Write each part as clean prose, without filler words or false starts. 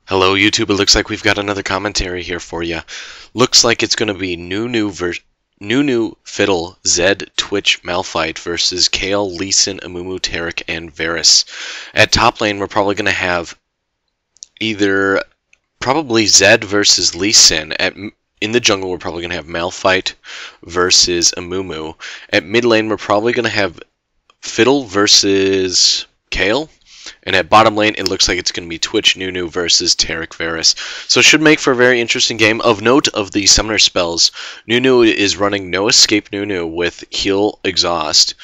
Hello YouTube, it looks like we've got another commentary here for you. Looks like it's going to be Nunu, Fiddle, Zed, Twitch, Malphite versus Kayle, Lee Sin, Amumu, Taric, and Varus. At top lane, we're probably going to have either probably Zed versus Lee Sin. In the jungle, we're probably going to have Malphite versus Amumu. At mid lane, we're probably going to have Fiddle versus Kayle. And at bottom lane, it looks like it's going to be Twitch Nunu versus Taric Varus. So it should make for a very interesting game. Of note of the summoner spells, Nunu is running No Escape Nunu with Heal Exhaust.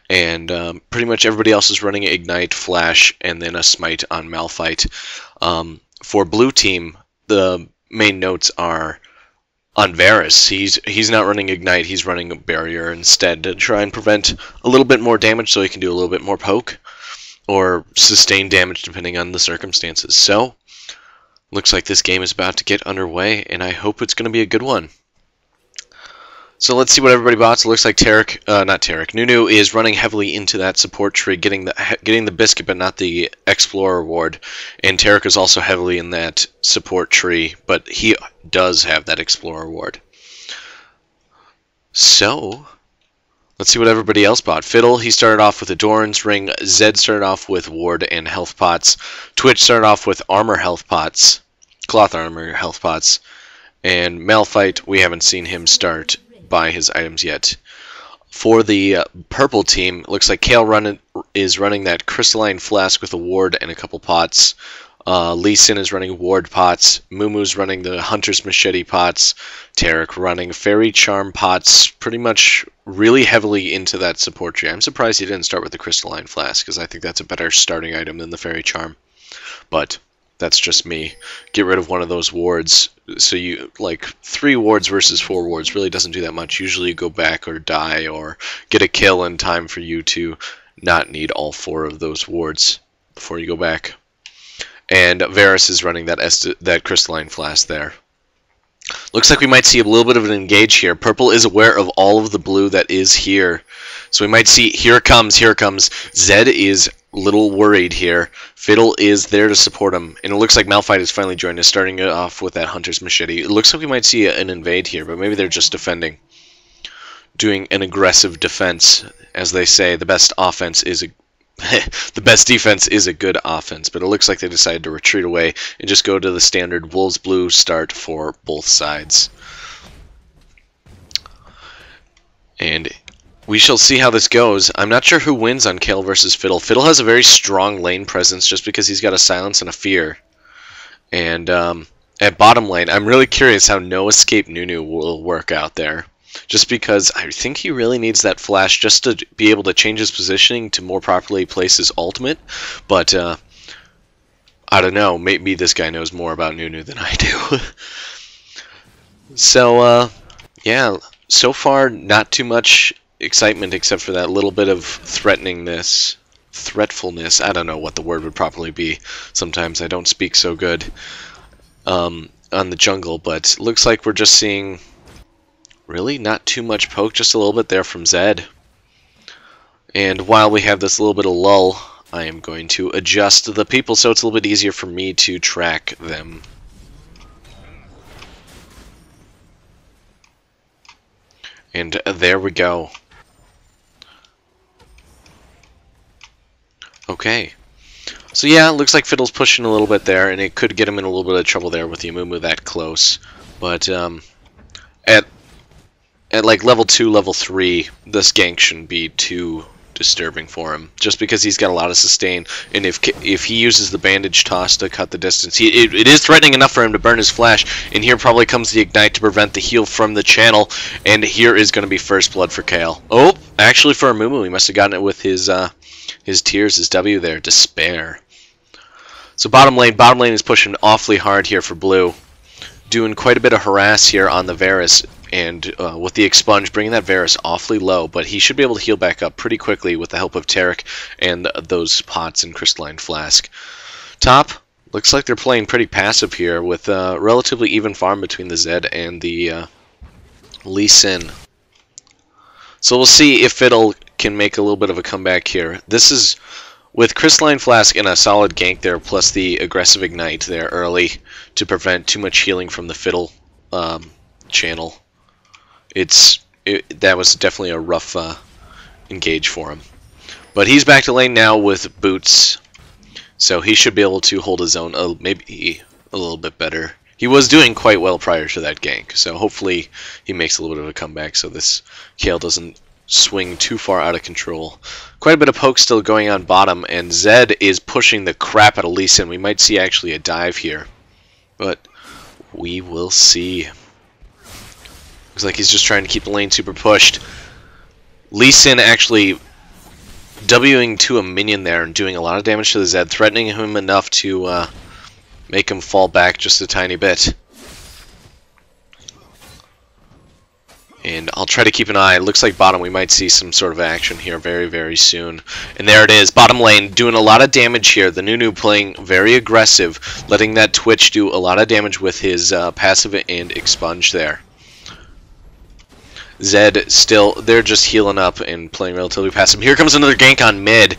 And pretty much everybody else is running Ignite, Flash, and then a Smite on Malphite. For blue team, the main notes are on Varus. He's not running Ignite, he's running a Barrier instead to try and prevent a little bit more damage so he can do a little bit more poke. Or sustain damage depending on the circumstances. So, looks like this game is about to get underway, and I hope it's going to be a good one. So let's see what everybody bots. It looks like Nunu is running heavily into that support tree, getting the biscuit but not the Explorer ward. And Taric is also heavily in that support tree, but he does have that Explorer ward. So let's see what everybody else bought. Fiddle, he started off with a Doran's Ring. Zed started off with Ward and Health Pots. Twitch started off with Armor Health Pots. Cloth Armor Health Pots. And Malphite, we haven't seen him start buy his items yet. For the purple team, it looks like Kayle is running that Crystalline Flask with a Ward and a couple pots. Lee Sin is running Ward pots. Mumu's running the Hunter's Machete pots. Taric running Fairy Charm pots, pretty much really heavily into that support tree. I'm surprised he didn't start with the Crystalline Flask, because I think that's a better starting item than the Fairy Charm. But that's just me. Get rid of one of those wards. So you, like, 3 wards versus 4 wards really doesn't do that much. Usually you go back or die or get a kill in time for you to not need all 4 of those wards before you go back. And Varus is running that Crystalline Flask there. Looks like we might see a little bit of an engage here. Purple is aware of all of the blue that is here. So we might see, here it comes. Zed is a little worried here. Fiddle is there to support him. And it looks like Malphite is finally joined us, starting it off with that Hunter's Machete. It looks like we might see an invade here, but maybe they're just defending. Doing an aggressive defense. As they say, the best offense is the best defense is a good offense, but it looks like they decided to retreat away and just go to the standard Wolves Blue start for both sides. And we shall see how this goes. I'm not sure who wins on Kayle versus Fiddle. Fiddle has a very strong lane presence just because he's got a Silence and a Fear. And at bottom lane, I'm really curious how No Escape Nunu will work out there. Just because I think he really needs that flash just to be able to change his positioning to more properly place his ultimate. But I don't know, maybe this guy knows more about Nunu than I do. So yeah, so far not too much excitement except for that little bit of threatfulness. I don't know what the word would properly be. Sometimes I don't speak so good on the jungle, but looks like we're just seeing really not too much poke, just a little bit there from Zed. And while we have this little bit of lull, I am going to adjust the people so it's a little bit easier for me to track them. And there we go. Okay. So yeah, looks like Fiddle's pushing a little bit there, and it could get him in a little bit of trouble there with the Amumu that close. But at like level 2, level 3, this gank shouldn't be too disturbing for him, just because he's got a lot of sustain, and if he uses the bandage toss to cut the distance, it is threatening enough for him to burn his flash, and here probably comes the ignite to prevent the heal from the channel, and here is going to be first blood for Kayle. Oh, actually for Amumu, he must have gotten it with his tears, his W there, Despair. So bottom lane is pushing awfully hard here for blue, doing quite a bit of harass here on the Varus. And with the expunge, bringing that Varus awfully low, but he should be able to heal back up pretty quickly with the help of Taric and those pots and Crystalline Flask. Top, looks like they're playing pretty passive here with relatively even farm between the Zed and the Lee Sin. So we'll see if Fiddle can make a little bit of a comeback here. This is With Crystalline Flask and a solid gank there, plus the aggressive Ignite there early to prevent too much healing from the Fiddle channel, that was definitely a rough engage for him. But he's back to lane now with boots, so he should be able to hold his own maybe a little bit better. He was doing quite well prior to that gank, so hopefully he makes a little bit of a comeback so this Kayle doesn't swing too far out of control. Quite a bit of poke still going on bottom, and Zed is pushing the crap out of Lee Sin. We might see actually a dive here, but we will see. Looks like he's just trying to keep the lane super pushed. Lee Sin actually Wing to a minion there and doing a lot of damage to the Zed, threatening him enough to make him fall back just a tiny bit. And I'll try to keep an eye. It looks like bottom we might see some sort of action here very, very soon. And there it is. Bottom lane doing a lot of damage here. The Nunu playing very aggressive, letting that Twitch do a lot of damage with his passive and expunge there. Zed still, they're just healing up and playing relatively passive. Here comes another gank on mid.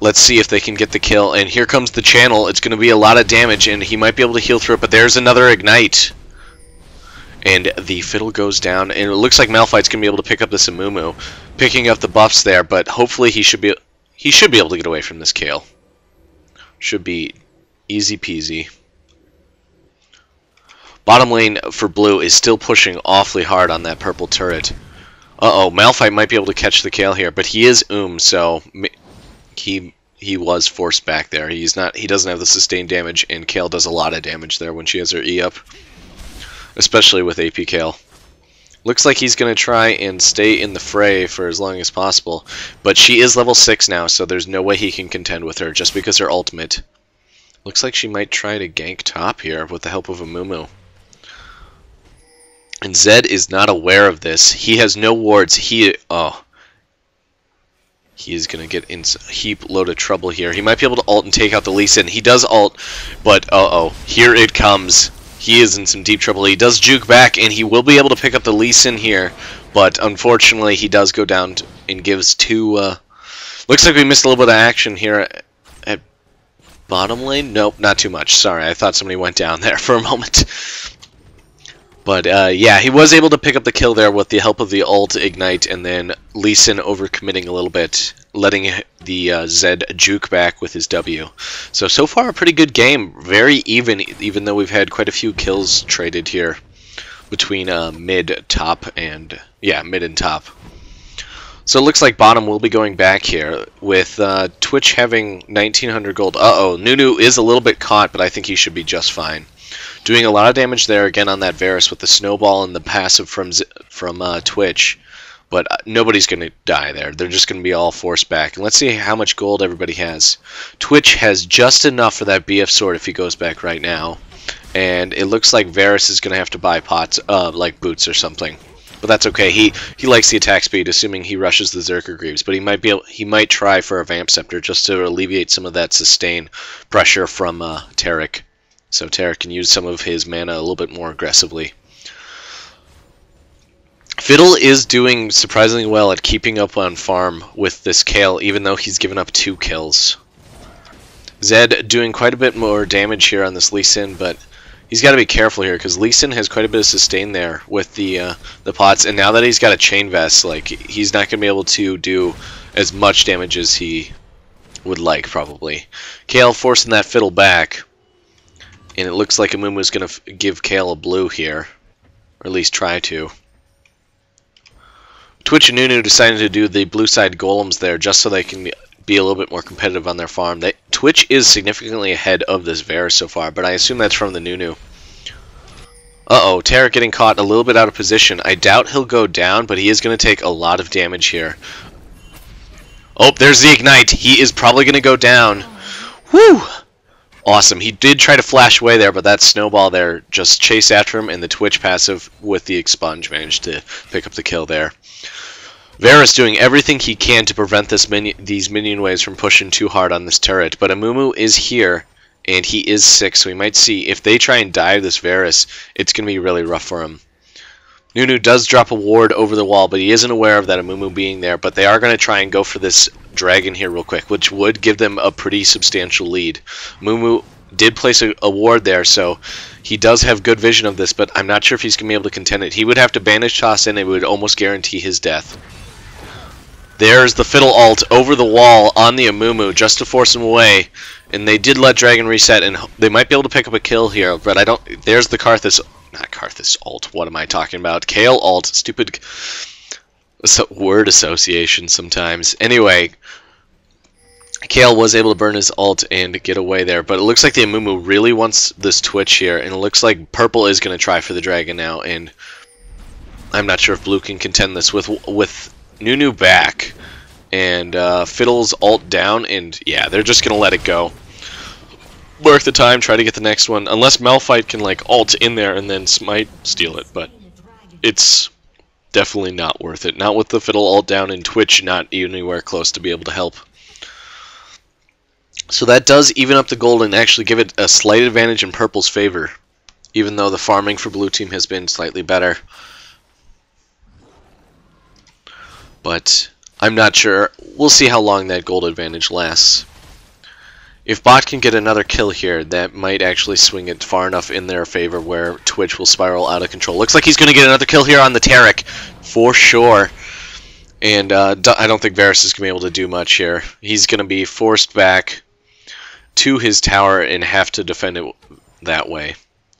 Let's see if they can get the kill. And here comes the channel. It's going to be a lot of damage, and he might be able to heal through it. But there's another Ignite. And the Fiddle goes down, and it looks like Malphite's going to be able to pick up this Amumu, picking up the buffs there, but hopefully he should be able to get away from this Kayle. Should be easy peasy. Bottom lane for blue is still pushing awfully hard on that purple turret. Uh-oh, Malphite might be able to catch the Kayle here, but he is so he was forced back there. He doesn't have the sustained damage, and Kayle does a lot of damage there when she has her E up. Especially with AP Kayle. Looks like he's going to try and stay in the fray for as long as possible. But she is level 6 now, so there's no way he can contend with her just because her ultimate. Looks like she might try to gank top here with the help of Amumu. And Zed is not aware of this. He has no wards. He is going to get in a heap load of trouble here. He might be able to ult and take out the Lee Sin. He does ult, but here it comes. He is in some deep trouble. He does juke back, and he will be able to pick up the Lee Sin here, but unfortunately he does go down and gives two... looks like we missed a little bit of action here at bottom lane. Nope, not too much. Sorry, I thought somebody went down there for a moment. But yeah, he was able to pick up the kill there with the help of the ult Ignite, and then Lee Sin overcommitting a little bit, letting the Zed juke back with his W. So far a pretty good game. Very even though we've had quite a few kills traded here between mid, top, and... yeah, mid and top. So it looks like bottom will be going back here, with Twitch having 1900 gold. Uh-oh, Nunu is a little bit caught, but I think he should be just fine. Doing a lot of damage there again on that Varus with the snowball and the passive from Twitch. But nobody's going to die there. They're just going to be all forced back. And let's see how much gold everybody has. Twitch has just enough for that BF sword if he goes back right now. And it looks like Varus is going to have to buy pots, like boots or something. But that's okay. He likes the attack speed, assuming he rushes the Zerker Greaves. But he might try for a Vamp Scepter just to alleviate some of that sustain pressure from Taric. So Taric can use some of his mana a little bit more aggressively. Fiddle is doing surprisingly well at keeping up on farm with this Kayle, even though he's given up 2 kills. Zed doing quite a bit more damage here on this Lee Sin, but he's got to be careful here because Lee Sin has quite a bit of sustain there with the pots, and now that he's got a chain vest, like he's not going to be able to do as much damage as he would like probably. Kayle forcing that Fiddle back, and it looks like Amumu is going to give Kayle a blue here, or at least try to. Twitch and Nunu decided to do the blue side golems there just so they can be a little bit more competitive on their farm. Twitch is significantly ahead of this Varus so far, but I assume that's from the Nunu. Uh-oh, Taric getting caught a little bit out of position. I doubt he'll go down, but he is going to take a lot of damage here. Oh, there's the Ignite. He is probably going to go down. Woo! Awesome. He did try to flash away there, but that snowball there just chased after him, and the Twitch passive with the expunge managed to pick up the kill there. Varus doing everything he can to prevent these minion waves from pushing too hard on this turret, but Amumu is here, and he is 6, so we might see if they try and dive this Varus, it's going to be really rough for him. Nunu does drop a ward over the wall, but he isn't aware of that Amumu being there. But they are going to try and go for this dragon here real quick, which would give them a pretty substantial lead. Amumu did place a ward there, so he does have good vision of this, but I'm not sure if he's going to be able to contend it. He would have to bandage toss in, it would almost guarantee his death. There's the Fiddle ult over the wall on the Amumu just to force him away. And they did let Dragon reset, and they might be able to pick up a kill here, but I don't... There's the Karthus... Not Karthus ult, what am I talking about? Kayle ult, stupid word association sometimes. Anyway, Kayle was able to burn his ult and get away there, but it looks like the Amumu really wants this Twitch here, and it looks like Purple is going to try for the Dragon now, and I'm not sure if Blue can contend this with Nunu back and Fiddle's ult down, and yeah, they're just gonna let it go. Worth the time, try to get the next one, unless Malphite can like ult in there and then Smite steal it, but it's definitely not worth it. Not with the Fiddle ult down and Twitch not anywhere close to be able to help. So that does even up the gold and actually give it a slight advantage in Purple's favor, even though the farming for Blue Team has been slightly better. But I'm not sure. We'll see how long that gold advantage lasts. If bot can get another kill here, that might actually swing it far enough in their favor where Twitch will spiral out of control. Looks like he's going to get another kill here on the Taric, for sure. And I don't think Varus is going to be able to do much here. He's going to be forced back to his tower and have to defend it that way.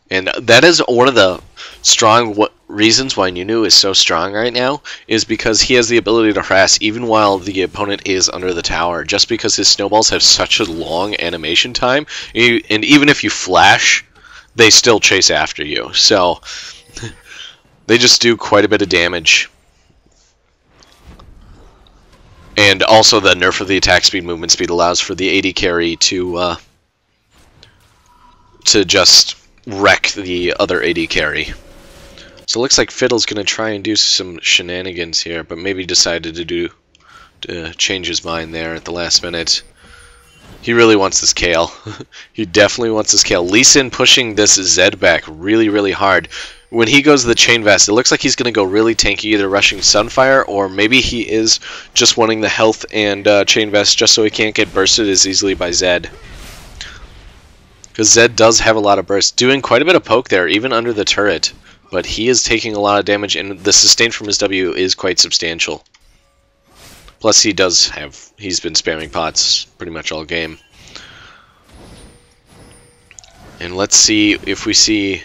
And that is one of the strong reasons why Nunu is so strong right now, is because he has the ability to harass even while the opponent is under the tower, just because his snowballs have such a long animation time, and even if you flash, they still chase after you. So they just do quite a bit of damage. And also the nerf of the attack speed, movement speed allows for the AD carry to just wreck the other AD carry. So it looks like Fiddle's going to try and do some shenanigans here, but maybe decided to change his mind there at the last minute. He really wants this Kayle. He definitely wants this Kayle. Lee Sin pushing this Zed back really, really hard. When he goes to the Chain Vest, it looks like he's going to go really tanky, either rushing Sunfire, or maybe he is just wanting the health and Chain Vest just so he can't get bursted as easily by Zed. Because Zed does have a lot of burst, doing quite a bit of poke there, even under the turret. But he is taking a lot of damage, and the sustain from his W is quite substantial. Plus, he's been spamming pots pretty much all game. And let's see if we see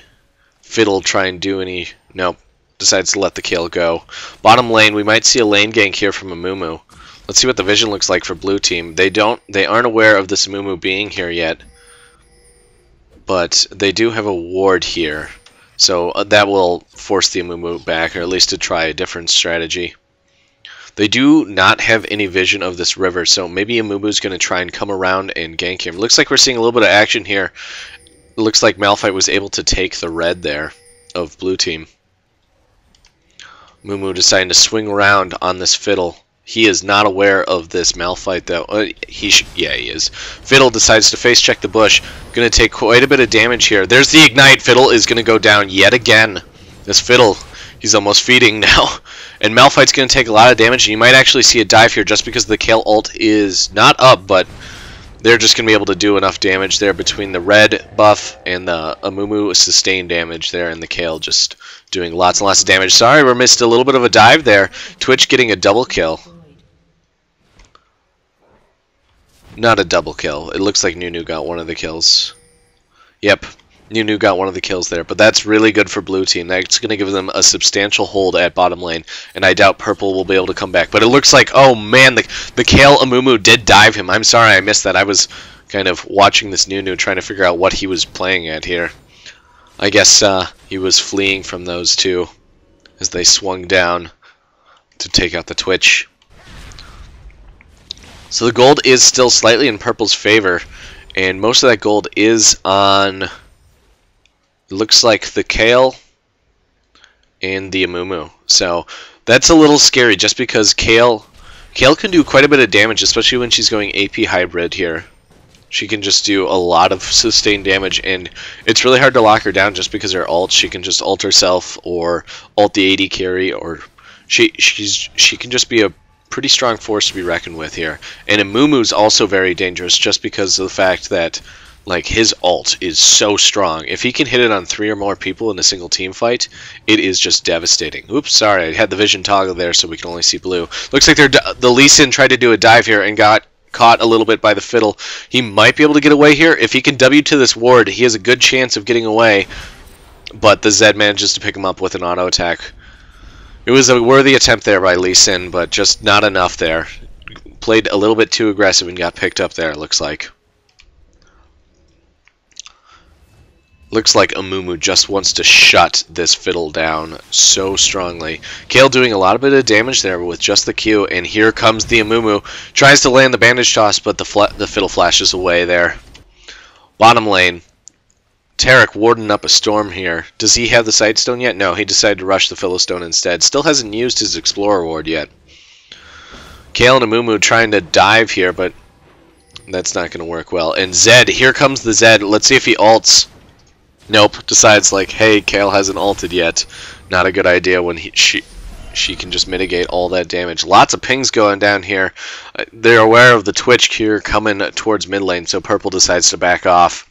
Fiddle try and do any... Nope, decides to let the Kayle go. Bottom lane, we might see a lane gank here from Amumu. Let's see what the vision looks like for Blue Team. They aren't aware of this Amumu being here yet. But they do have a ward here, so that will force the Amumu back, or at least to try a different strategy. They do not have any vision of this river, so maybe Amumu's going to try and come around and gank him. Looks like we're seeing a little bit of action here. It looks like Malphite was able to take the red there of Blue Team. Amumu deciding to swing around on this Fiddle. He is not aware of this Malphite, though. Yeah, he is. Fiddle decides to face check the bush. Going to take quite a bit of damage here. There's the Ignite. Fiddle is going to go down yet again. This Fiddle, he's almost feeding now. And Malphite's going to take a lot of damage. And you might actually see a dive here just because the Kayle ult is not up, but they're just going to be able to do enough damage there between the red buff and the Amumu sustained damage there, and the Kayle just doing lots and lots of damage. Sorry, we missed a little bit of a dive there. Twitch getting a double kill. Not a double kill. It looks like Nunu got one of the kills. Yep, Nunu got one of the kills there, but that's really good for Blue Team. That's going to give them a substantial hold at bottom lane, and I doubt Purple will be able to come back. But it looks like, oh man, the Kayle Amumu did dive him. I'm sorry I missed that. I was kind of watching this Nunu, trying to figure out what he was playing at here. I guess he was fleeing from those two as they swung down to take out the Twitch. So the gold is still slightly in Purple's favor, and most of that gold is on, it looks like, the Kayle and the Amumu. So that's a little scary just because Kayle can do quite a bit of damage, especially when she's going AP hybrid here. She can just do a lot of sustained damage, and it's really hard to lock her down just because her ult. She can just ult herself or ult the AD carry, or she can just be a pretty strong force to be reckoned with here. And Amumu's also very dangerous just because of the fact that like his ult is so strong. If he can hit it on 3 or more people in a single team fight, it is just devastating. Oops, sorry, I had the vision toggle there so we can only see blue. Looks like the Lee Sin tried to do a dive here and got caught a little bit by the Fiddle. He might be able to get away here. If he can W to this ward, he has a good chance of getting away. But the Zed manages to pick him up with an auto attack. It was a worthy attempt there by Lee Sin, but just not enough there. Played a little bit too aggressive and got picked up there, it looks like. Looks like Amumu just wants to shut this Fiddle down so strongly. Kayle doing a lot of bit of damage there with just the Q, and here comes the Amumu. Tries to land the bandage toss, but the Fiddle flashes away there. Bottom lane. Taric warding up a storm here. Does he have the Sightstone yet? No, he decided to rush the Philistone instead. Still hasn't used his Explorer ward yet. Kayle and Amumu trying to dive here, but that's not going to work well. And Zed, here comes the Zed. Let's see if he ults. Nope, decides like, hey, Kayle hasn't ulted yet. Not a good idea when she can just mitigate all that damage. Lots of pings going down here. They're aware of the Twitch here coming towards mid lane, so Purple decides to back off.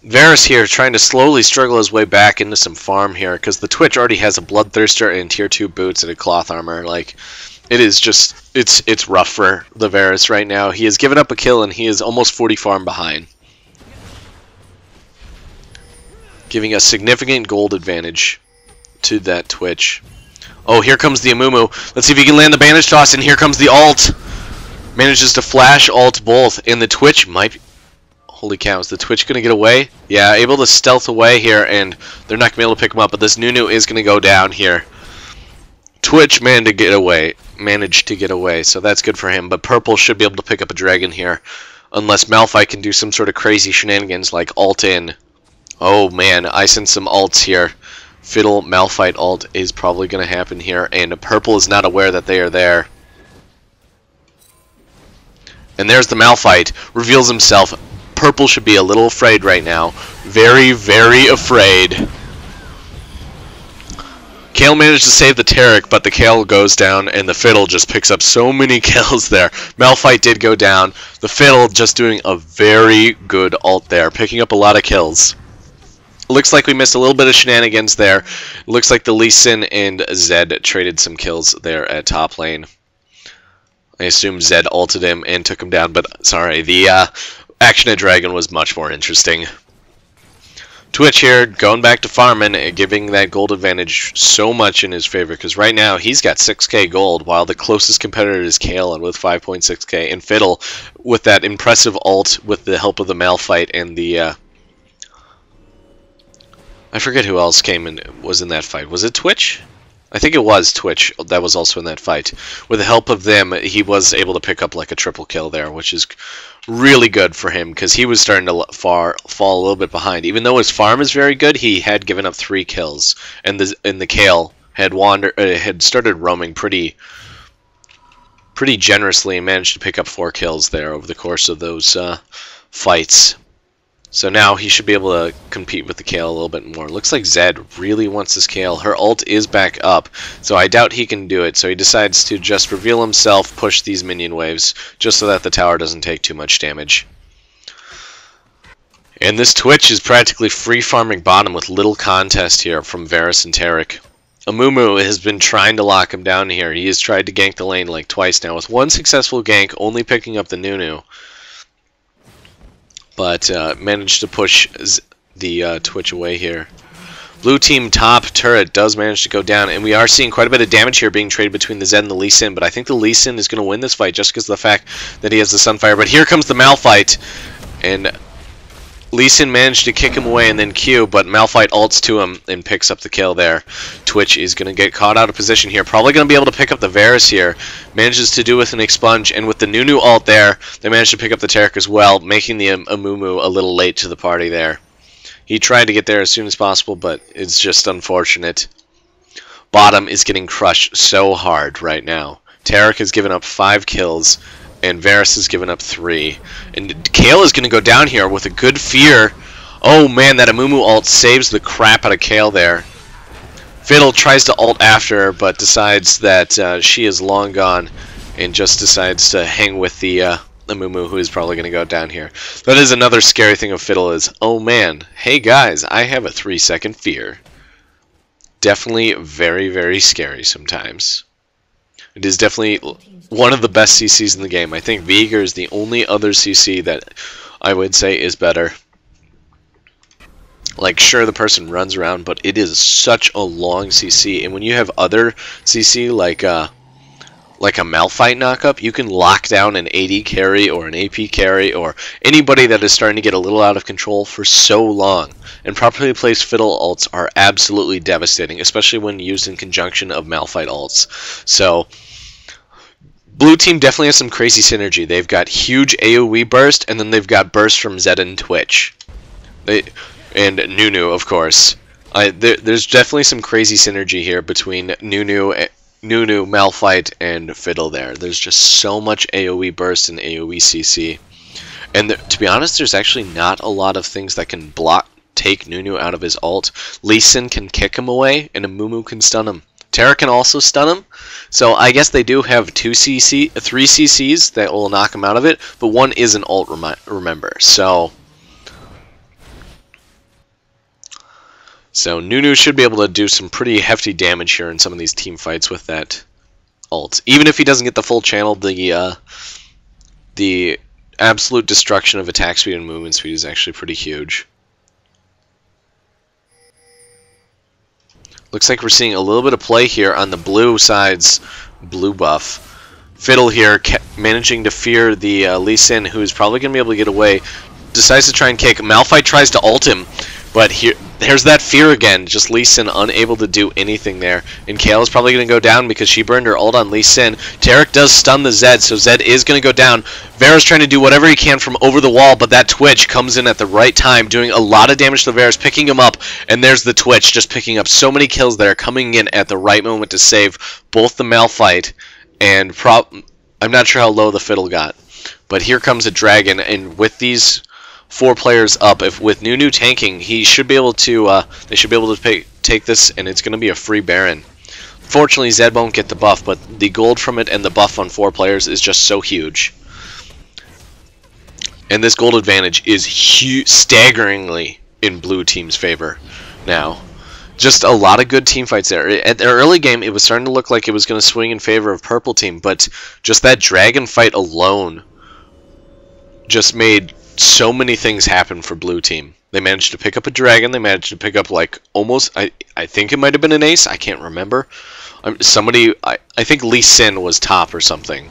Varus here trying to slowly struggle his way back into some farm here, because the Twitch already has a Bloodthirster and tier 2 boots and a cloth armor. Like, it is just, it's rough for the Varus right now. He has given up a kill and he is almost 40 farm behind, giving a significant gold advantage to that Twitch. Oh, here comes the Amumu. Let's see if he can land the bandage toss, and here comes the ult. Manages to flash ult both, and the Twitch might be... Holy cow, is the Twitch going to get away? Yeah, able to stealth away here, and they're not going to be able to pick him up, but this Nunu is going to go down here. Twitch managed to get away, so that's good for him, but Purple should be able to pick up a dragon here, unless Malphite can do some sort of crazy shenanigans like ult in. Oh man, I sense some ults here. Fiddle Malphite ult is probably going to happen here, and Purple is not aware that they are there. And there's the Malphite. Reveals himself. Purple should be a little afraid right now. Very, very afraid. Kayle managed to save the Taric, but the Kayle goes down, and the Fiddle just picks up so many kills there. Malphite did go down. The Fiddle just doing a very good ult there, picking up a lot of kills. Looks like we missed a little bit of shenanigans there. Looks like the Lee Sin and Zed traded some kills there at top lane. I assume Zed ulted him and took him down, but sorry, the action at Dragon was much more interesting. Twitch here, going back to farming, giving that gold advantage so much in his favor, because right now he's got 6k gold, while the closest competitor is Kayle with 5.6k, and Fiddle with that impressive ult with the help of the Malphite and the... I forget who else was in that fight. Was it Twitch? I think it was Twitch that was also in that fight. With the help of them, he was able to pick up like a triple kill there, which is really good for him because he was starting to fall a little bit behind. Even though his farm is very good, he had given up 3 kills, and the Kayle had started roaming pretty generously and managed to pick up 4 kills there over the course of those fights. So now he should be able to compete with the Kayle a little bit more. Looks like Zed really wants this Kayle. Her ult is back up, so I doubt he can do it. So he decides to just reveal himself, push these minion waves, just so that the tower doesn't take too much damage. And this Twitch is practically free farming bottom with little contest here from Varus and Taric. Amumu has been trying to lock him down here. He has tried to gank the lane like twice now with 1 successful gank, only picking up the Nunu. But managed to push the Twitch away here. Blue team top turret does manage to go down, and we are seeing quite a bit of damage here being traded between the Zed and the Lee Sin, but I think the Lee Sin is going to win this fight just because of the fact that he has the Sunfire. But here comes the Malphite, and Lee Sin managed to kick him away and then Q, but Malphite ults to him and picks up the kill there. Twitch is going to get caught out of position here. Probably going to be able to pick up the Varus here. Manages to do with an expunge, and with the Nunu ult there, they managed to pick up the Taric as well, making the Amumu a little late to the party there. He tried to get there as soon as possible, but it's just unfortunate. Bottom is getting crushed so hard right now. Taric has given up 5 kills. And Varus has given up 3. And Kayle is going to go down here with a good fear. Oh man, that Amumu ult saves the crap out of Kayle there. Fiddle tries to ult after her, but decides that she is long gone, and just decides to hang with the Amumu, who is probably going to go down here. That is another scary thing of Fiddle is, oh man, hey guys, I have a 3-second fear. Definitely very, very scary sometimes. It is definitely one of the best CCs in the game. I think Veigar is the only other CC that I would say is better. Like, sure, the person runs around, but it is such a long CC. And when you have other CC, like a Malphite knockup, you can lock down an AD carry or an AP carry or anybody that is starting to get a little out of control for so long. And properly placed Fiddle ults are absolutely devastating, especially when used in conjunction of Malphite ults. So, Blue Team definitely has some crazy synergy. They've got huge AoE burst, and then they've got burst from Zed and Twitch. And Nunu, of course. There's definitely some crazy synergy here between Nunu, Malphite, and Fiddle there. There's just so much AoE burst and AoE CC. And to be honest, there's actually not a lot of things that can take Nunu out of his ult. Lee Sin can kick him away, and Amumu can stun him. Taric can also stun him. So I guess they do have 3 CCs that will knock him out of it, but one is an ult, remember. So Nunu should be able to do some pretty hefty damage here in some of these team fights with that ult. Even if he doesn't get the full channel, the absolute destruction of attack speed and movement speed is actually pretty huge. Looks like we're seeing a little bit of play here on the blue side's blue buff. Fiddle here managing to fear the Lee Sin, who is probably going to be able to get away. Decides to try and kick. Malphite tries to ult him, but there's that fear again. Just Lee Sin unable to do anything there. And Kayle is probably going to go down because she burned her ult on Lee Sin. Taric does stun the Zed, so Zed is going to go down. Varus trying to do whatever he can from over the wall, but that Twitch comes in at the right time, doing a lot of damage to Varus, picking him up. And there's the Twitch, just picking up so many kills there, coming in at the right moment to save both the Malphite and I'm not sure how low the Fiddle got. But here comes a Dragon, and with these 4 players up, with Nunu tanking, he should be able to. They should be able to take this, and it's going to be a free Baron. Fortunately, Zed won't get the buff, but the gold from it and the buff on 4 players is just so huge. And this gold advantage is staggeringly in Blue Team's favor now. Just a lot of good team fights there. At the early game, it was starting to look like it was going to swing in favor of Purple Team, but just that Dragon fight alone just made so many things happen for Blue Team. They managed to pick up a Dragon. They managed to pick up like almost, I think it might have been an ace. I can't remember. I think Lee Sin was top or something.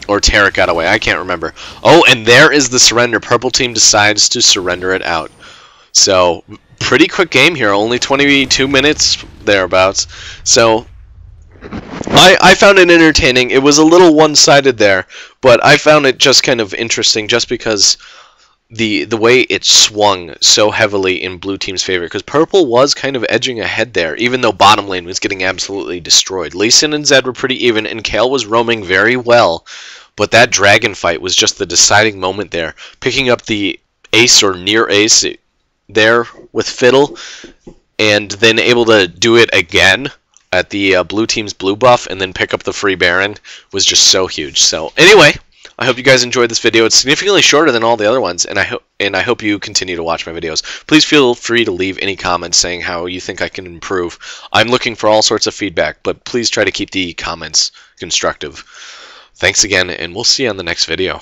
Or Taric got away. I can't remember. Oh, and there is the surrender. Purple Team decides to surrender it out. So, pretty quick game here. Only 22 minutes thereabouts. So, I found it entertaining. It was a little one-sided there, but I found it just kind of interesting just because the way it swung so heavily in Blue Team's favor, because Purple was kind of edging ahead there, even though bottom lane was getting absolutely destroyed. Lee Sin and Zed were pretty even, and Kayle was roaming very well, but that Dragon fight was just the deciding moment there, picking up the ace or near ace there with Fiddle, and then able to do it again at the Blue Team's blue buff, and then pick up the free Baron was just so huge. So anyway, I hope you guys enjoyed this video. It's significantly shorter than all the other ones, and I hope you continue to watch my videos. Please feel free to leave any comments saying how you think I can improve. I'm looking for all sorts of feedback, but please try to keep the comments constructive. Thanks again, and we'll see you on the next video.